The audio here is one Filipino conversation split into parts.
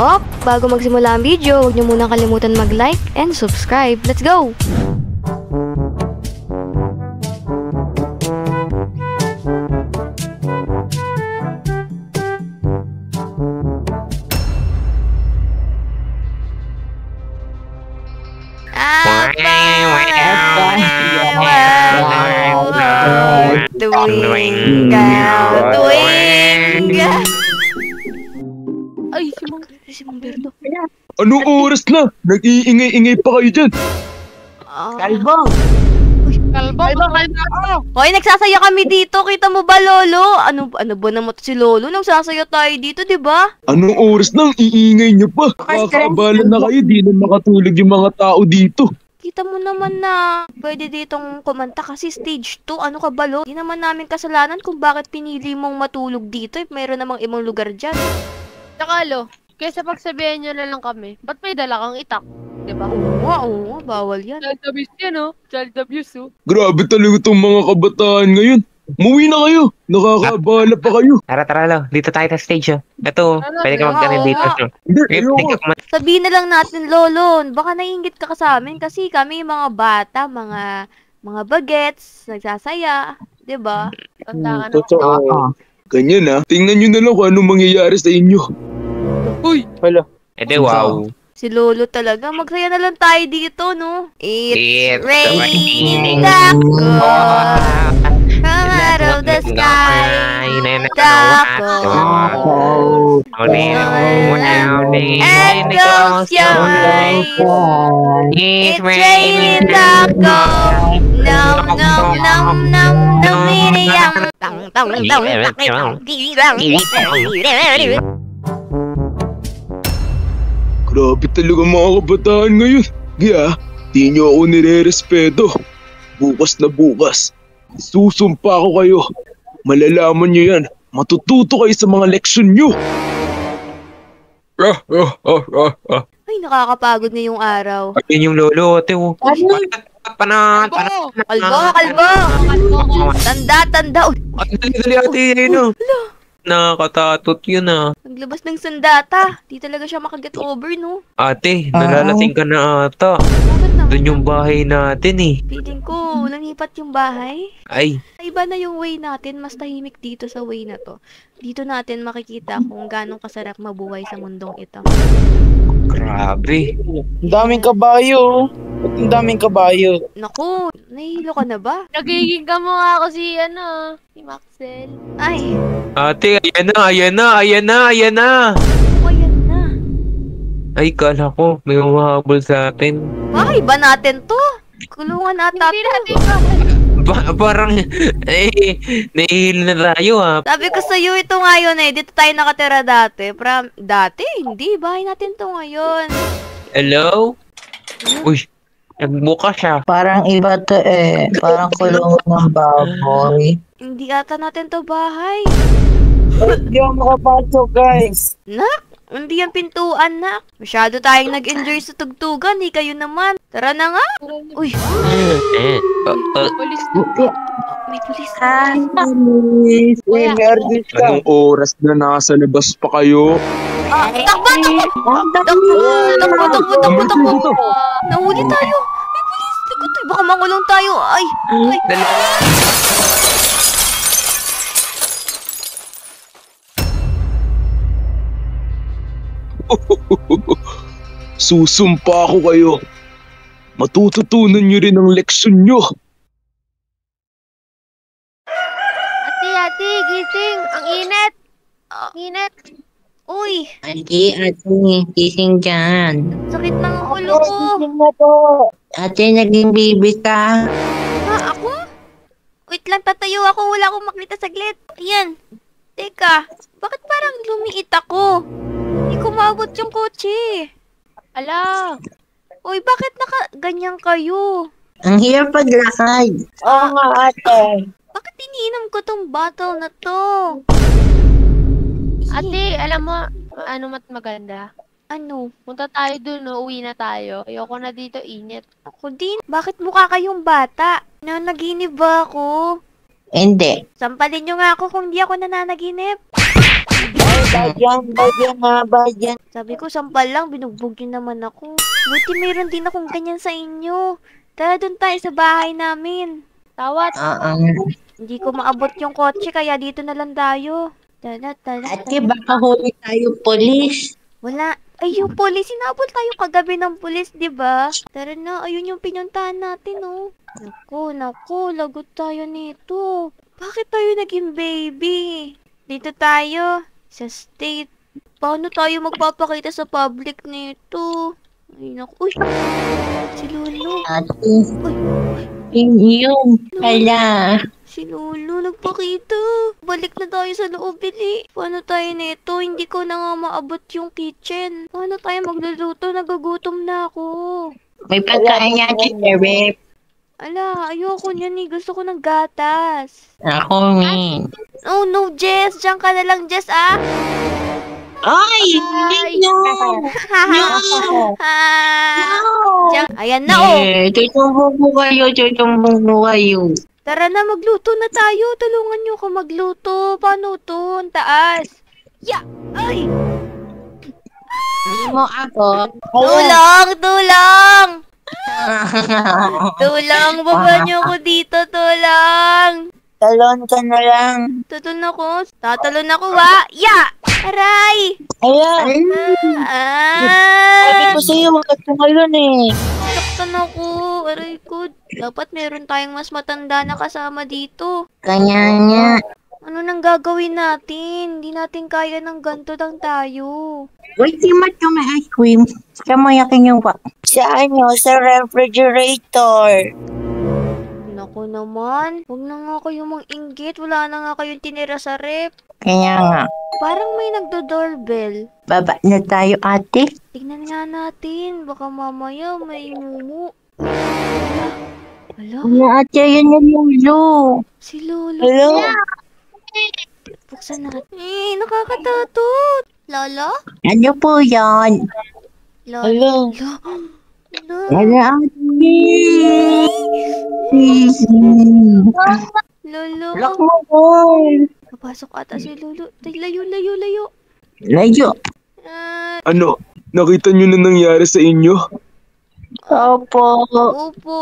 Bago magsimula ang video, huwag niyo muna kalimutan mag-like and subscribe. Let's go! Ay, si Mang Berto. Anong oras na? Nag-iingay-ingay pa kayo dyan. Kalbong! Kalbong! Hoy, nagsasaya kami dito. Kita mo ba, Lolo? Ano ba naman si Lolo? Nagsasaya tayo dito, di ba? Anong oras na? Iingay niyo pa. Kakabala na kayo. Di na makatulog yung mga tao dito. Kita mo naman na pwede ditong kumanta kasi stage 2. Ano ka ba, Lo? Di naman namin kasalanan kung bakit pinili mong matulog dito. Mayroon namang ibang lugar dyan. Tsaka Lo, kaysa pagsabihan nyo na lang kami, ba't may dala kang itak? Diba? Oo, bawal yan. Child abuse yan, oh. Child abuse, oh. Grabe talaga itong mga kabataan ngayon. Muwi na kayo. Nakakabala pa kayo. Tara, Lo. Dito tayo sa stage, oh. Ito, pwede ka mag-ganit dito. Hindi, ayoko. Sabihin na lang natin, Lolo, baka naiingit ka sa amin kasi kami mga bata, mga bagets, nagsasaya, 'di ba? Tanda ka na. Totoo. Ganyan ha. Tingnan nyo na lang kung anong mangyayari sa inyo. Uy! Hala. Wow. Si Lolo talaga, magsaya na lang tayo dito, no? It's raining taco from out of the sky. Taco. And close your eyes. It's raining taco. Nom nom nom nom nom miniyang. Tang tang tang Grabe talaga mga kabataan ngayon. Kaya, di nyo ako nire-respeto. Bukas na bukas. Susumpa ko kayo. Malalaman nyo yan. Matututo kayo sa mga leksyon nyo. Ay, nakakapagod ngayong araw. Ayun yung lolo, ate, oh. Kalbo! Tanda! Dali, ate, yun, oh. Nakakatatot yun, ah. Naglabas ng sandata. Di talaga siya makaget over, no? Ate, nalalasing ka na ata. Bakit naman? Doon yung bahay natin, eh. Feeling ko, lumipat yung bahay. Ay, Iba na yung way natin. Mas tahimik dito sa way na to. Dito natin makikita kung gano'ng kasarap mabuhay sa mundong ito. grabe. Ang daming kabayo. Ba't ang daming kabayo? Naku, nahihilo ka na ba? Nagiging ka mo nga ako si Maxel. Ay, Ate, ayan na. ayan na. Ay, kala ko, may humahabol sa atin. Ay, iba natin to. Kulungan ata Hindi to. natin ba? Parang, nahihil na tayo, ha. Sabi ko sa'yo ito ngayon eh. Dito tayo nakatira dati. Dati? Hindi. Bahay natin to ngayon. Hello? Uy, nagbuka siya. Parang iba to eh. Parang kulungan ng baboy. Hindi ata natin to bahay. Hindi ako makapasok, guys. Nak, hindi yan pintuan, nak. Masyado tayong nag-enjoy sa tugtugan. Di kayo naman. Tara na nga. Uy, Polis. may pulis. Uy, may artist ka. Anong oras na nasa labas pa kayo? Takbo. Nahuli tayo. May pulis. Tagoy, baka mangulong tayo. Ay. Dali. Susumpa ko kayo. Matututunan nyo rin ang leksyon nyo. Ate, gising. Ang init. Init. Uy, Ate, gising dyan. sakit ng ulo ko. Ate, naging baby ka. Ha, ako? Wait lang, tatayo ako. Wala akong makita saglit. Ayan. Teka, bakit parang lumiit ako? Hindi ko maabot yung kotse. Ala. Uy, bakit ganyan kayo? Ang hirap paglakad. Oo nga, ate. Bakit iniinom ko tong bottle na to? Ate, alam mo, ano maganda? Ano? Punta tayo dun, no? Uwi na tayo. Ayoko na dito, init. Ako din. Bakit mukha kayong bata? Nanaginip ba ako? Hindi. Sampalin nyo nga ako kung di ako nananaginip. Bagyan. Sabi ko, sampal lang, binugbog niyo naman ako. Buti meron din akong ganyan sa inyo. Tara, doon tayo sa bahay namin. Tawat. Hindi ko maabot yung kotse, kaya dito na lang tayo. Tara. Ate, baka huli tayo, polis. Wala. Ay, yung polis, sinabol tayo kagabi ng polis, di ba? Tara na, ayun yung pinuntahan natin, oh. Naku, lagot tayo nito. Bakit tayo naging baby? Dito tayo, sa state. Paano tayo magpapakita sa public nito? Ay, naku. Uy, si Lolo. Ate, Uy, yun. Hala. si Lolo nagpakita. Balik na tayo sa loob, Bili. Paano tayo nito? Hindi ko na nga maabot yung kitchen. Paano tayo magluluto? Nagugutom na ako. May pagkain natin sa rep. Ala, ayoko niyan eh. Gusto ko ng gatas. Ako, min. Oh no, Jess. Diyan ka na lang, Jess, ah. Ay! No! Ayan na, oh. Tutumbong mo kayo. Tara na, magluto na tayo. Tulungan niyo ako magluto. Paano to? Ang taas. Ya! Ay! Hindi mo ako. Tulong! Tulang, baba niyo ako dito, tulang. Talon ka na lang. Tatalon ako, wa. Ya! Aray! Ayan. Sabi Ah! ko sa'yo, huwag ka tumalon eh. Saktan ako. Aray ko. Dapat meron tayong mas matanda na kasama dito. Kanya nga. Ano nang gagawin natin? Hindi natin kaya ng ganito lang tayo. Wait, Timat ka may ice cream. Siya mo yakin yung Sa sa refrigerator. Naku naman. Huwag na nga kayo mang-inggit. Wala na nga kayong tinira sa rep. Kaya nga. Parang may nagdo-doorbell. Baba na tayo, ate. Tignan nga natin. Baka mamaya may mumu. Hala, Ano, ate, yun yung Lolo. si Lolo. Hello? Buksan natin. Nakakatakot. Lolo? Ano po yan? Lolo. Hello? Lolo. Ano, ate? Lolo. Lock mo, boy. Papasok ata si Lolo. Tay, layo. Layo. Ano? Nakita nyo na nangyari sa inyo? Opo. Opo.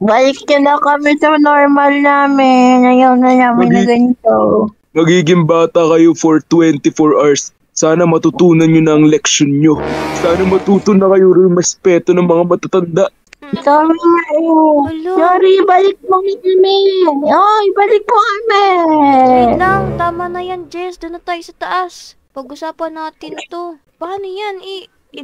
Balik na kami sa normal namin. Ayaw na namin na ganito. Magiging bata kayo for 24 hours. Sana matutunan nyo na ang leksyon nyo. Sana matuto na kayo rin respeto ng mga matatanda. Sorry nga eh. Hello. Sorry, balik mo kami. Oy, balik mo kami. Wait lang. Tama na yan, Jess. Doon na tayo sa taas. Pag-usapan natin to. Paano yan?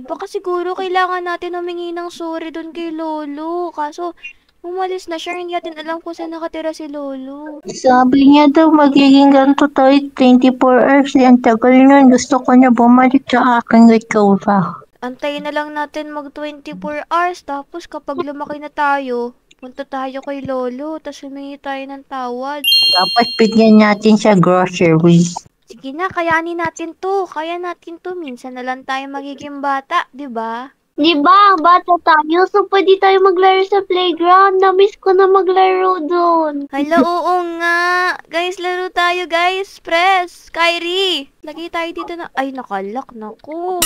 Baka siguro kailangan natin humingi ng sorry doon kay Lolo. Kaso, umalis na siya. Hindi natin alam kung saan nakatira si Lolo. Sabi niya daw magiging ganito tayo 24 hours. Ang tagal nun. Gusto ko na bumalik sa aking itsura. Antayin na lang natin mag 24 hours. Tapos kapag lumaki na tayo, punta tayo kay Lolo. Tapos humingi tayo ng tawad. Tapos bigyan natin sa groceries. Sige na, kayanin natin to. Kaya natin to. Minsan na lang tayo magiging bata, di ba? Di ba, bata tayo, so pwede tayo maglaro sa playground. Namiss ko na maglaro doon. Hala, oo nga. Guys, laro tayo, guys. Press. Kyrie. Lagay tayo dito na... Ay, nakalak. Naku.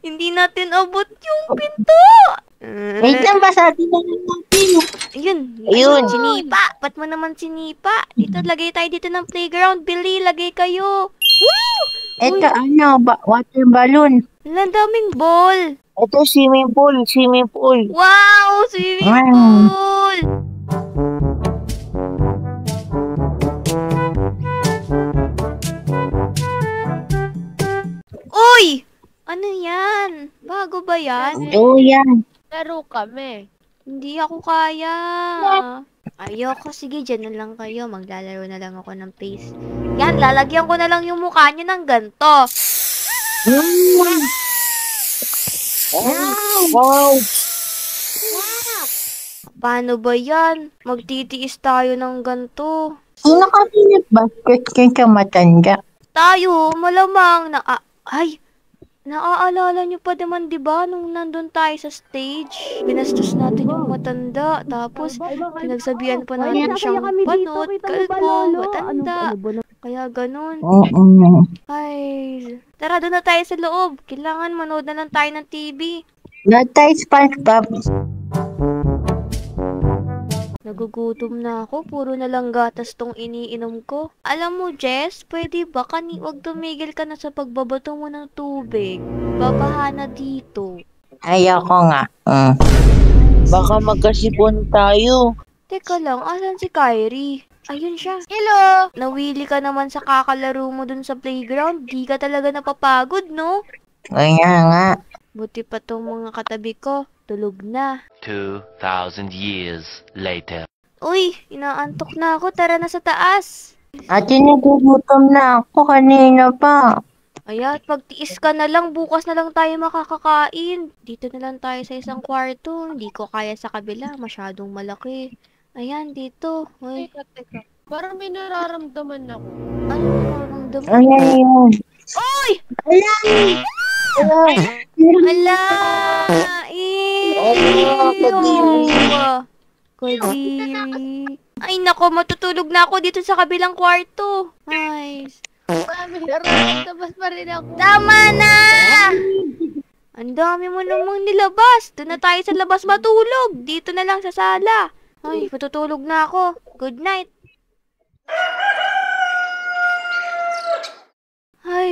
hindi natin abot yung pinto. Wait lang ba sa atin na natin? Ayun. Sinipa. Ba't mo naman sinipa? Dito, lagay tayo dito ng playground. Billy, lagay kayo. Woo! Ito water balloon. Ang daming ball. Ito, swimming pool. Wow! Swimming Wow. pool! Uy! Ano yan? Bago ba yan? Oo yan. Laro kami. Hindi ako kaya. Ayoko. Sige, dyan na lang kayo. Maglalaro na lang ako ng face. Yan, lalagyan ko na lang yung mukha niyo ng ganito. Wow! Paano ba yan? Magtitiis tayo ng ganito. Sino kasi nag-basket ka matanda? Tayo, malamang na... Ay! Naaalala niyo pa naman, di ba, nung nandun tayo sa stage? Binastos natin yung matanda. Tapos, pinagsabihan pa natin siyang panot, kalbo, matanda. Kaya ganun. Oo. Ay, tara doon na tayo sa loob. Kailangan manood na lang tayo ng TV. Lahat tayo SpongeBob. Nagugutom na ako. Puro na lang gatas tong iniinom ko. Alam mo, Jess, pwede ba wag tumigil ka na sa pagbabato mo ng tubig? Babahana dito. Ayoko nga. Baka magkasipon tayo. Teka lang, asan si Kyrie? Ayun siya. Hello! Nawili ka naman sa kakalaro mo dun sa playground. Di ka talaga napapagod, no? Kaya nga. Buti pa tong mga katabi ko. Tulog na. 2,000 years later. Uy, inaantok na ako. Tara na sa taas. Ate, nagugutom na ako kanina pa. Ayan, pagtiis ka na lang. Bukas na lang tayo makakakain. Dito na lang tayo sa isang kwarto. Hindi ko kaya sa kabila. Masyadong malaki. Ayan, dito. Uy, Teka. Parang may nararamdaman ako. ano nararamdaman? Ano yun? Uy! Ala! Ala! Kadiri. Ay, nako, matutulog na ako dito sa kabilang kwarto. Ay, May nararamdaman pa rin ako. tama na! Ang dami mo namang nilabas. Doon na tayo sa labas matulog. Dito na lang sa sala. Ay, matutulog na ako. Good night. Ay.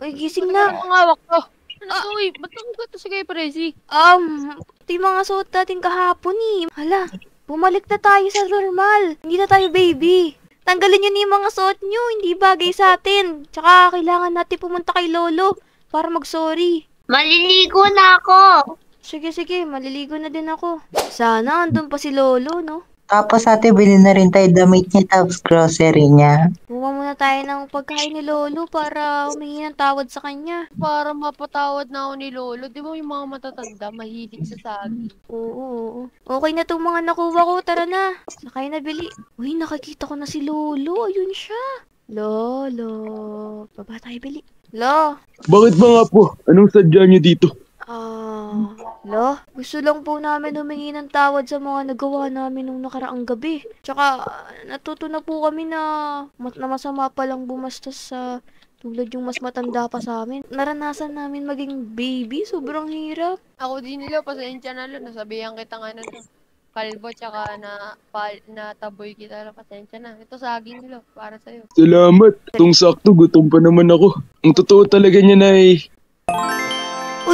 Uy, gising na. Ang hawak ko. Ano to, uy? Ba't ang gato si kay Prezi? Ito yung mga suot natin kahapon eh. Hala, bumalik na tayo sa normal. Hindi na tayo baby. Tanggalin nyo na yung mga suot nyo. Hindi bagay sa atin. Tsaka kailangan natin pumunta kay Lolo para mag-sorry. Maliligo na ako. Sige, maliligo na din ako. Sana andun pa si Lolo, no? Tapos ate, bilhin na rin tayo damit niya tapos grocery niya. Buwa muna tayo ng pagkain ni Lolo para humingi ng tawad sa kanya. Para mapatawad na ako ni Lolo. Di ba yung mga matatanda, mahilig sa saging? Oo. Okay na itong mga nakuha ko. Tara na. Sakay na, Bili. Uy, nakikita ko na si Lolo. Ayun siya. Lolo. Baba tayo, Bili. Lo. Bakit ba nga po? Anong sadya niyo dito? Lo, gusto lang po namin humingi ng tawad sa mga nagawa namin nung nakaraang gabi. Tsaka, natuto na po kami na masama palang bumastos sa tulad yung mas matanda pa sa amin. Naranasan namin maging baby, sobrang hirap. Ako din nila, pasensya na lang. Nasabihan kita nga na kalbo, tsaka na taboy kita na pasensya na. Ito saging nila, para sa'yo. Salamat. Itong sakto, gutom pa naman ako. Ang totoo talaga niya na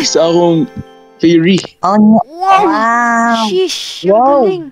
isa akong fairy. Oh, no. Wow! Wow! Sheesh! Wow. Ang galing!